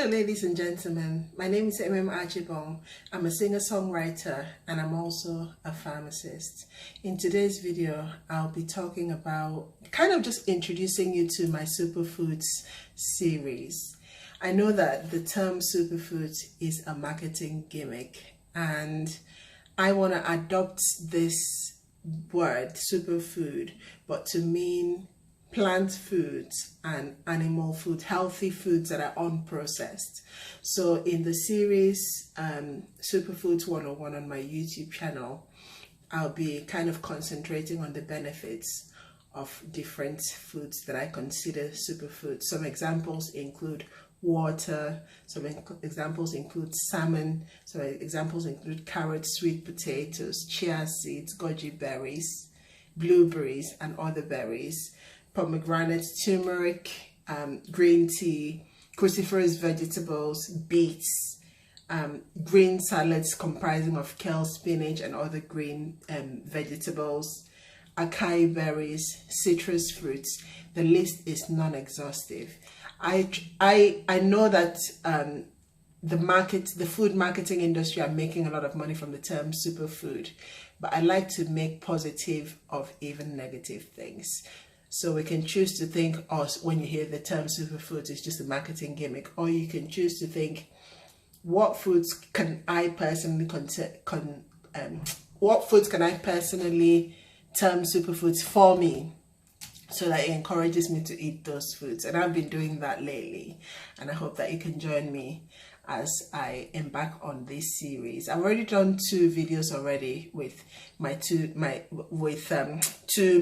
Hello ladies and gentlemen, my name is Achibong. I'm a singer-songwriter and I'm also a pharmacist. In today's video, I'll be talking about just introducing you to my Superfoods series. I know that the term Superfoods is a marketing gimmick and I want to adopt this word, superfood, but to mean plant foods and animal food, healthy foods that are unprocessed. So in the series Superfoods 101 on my YouTube channel, I'll be concentrating on the benefits of different foods that I consider superfoods. Some examples include water, some examples include salmon, some examples include carrots, sweet potatoes, chia seeds, goji berries, blueberries and other berries, pomegranates, turmeric, green tea, cruciferous vegetables, beets, green salads comprising of kale, spinach and other green vegetables, acai berries, citrus fruits. The list is non-exhaustive. I know that the food marketing industry are making a lot of money from the term superfood, but I like to make positive of even negative things. So we can choose to think, when you hear the term superfoods, it's just a marketing gimmick, or you can choose to think, what foods can I personally term superfoods for me, so that it encourages me to eat those foods. And I've been doing that lately, and I hope that you can join me as I embark on this series. I've already done 2 videos already with two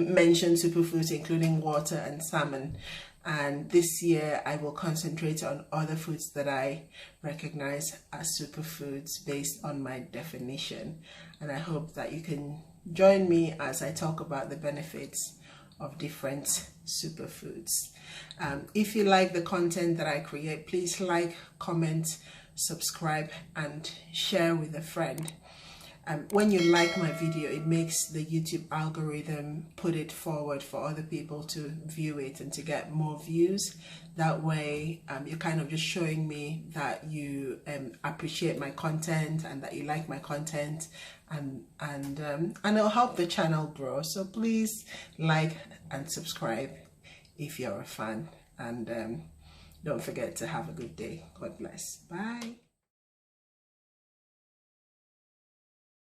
mentioned superfoods, including water and salmon. And this year I will concentrate on other foods that I recognize as superfoods based on my definition. And I hope that you can join me as I talk about the benefits of different superfoods. If you like the content that I create, please like, comment, subscribe and share with a friend. When you like my video, it makes the YouTube algorithm put it forward for other people to view it and to get more views. That way you're just showing me that you appreciate my content and that you like my content, and it'll help the channel grow. So please like and subscribe if you're a fan, and don't forget to have a good day. God bless. Bye.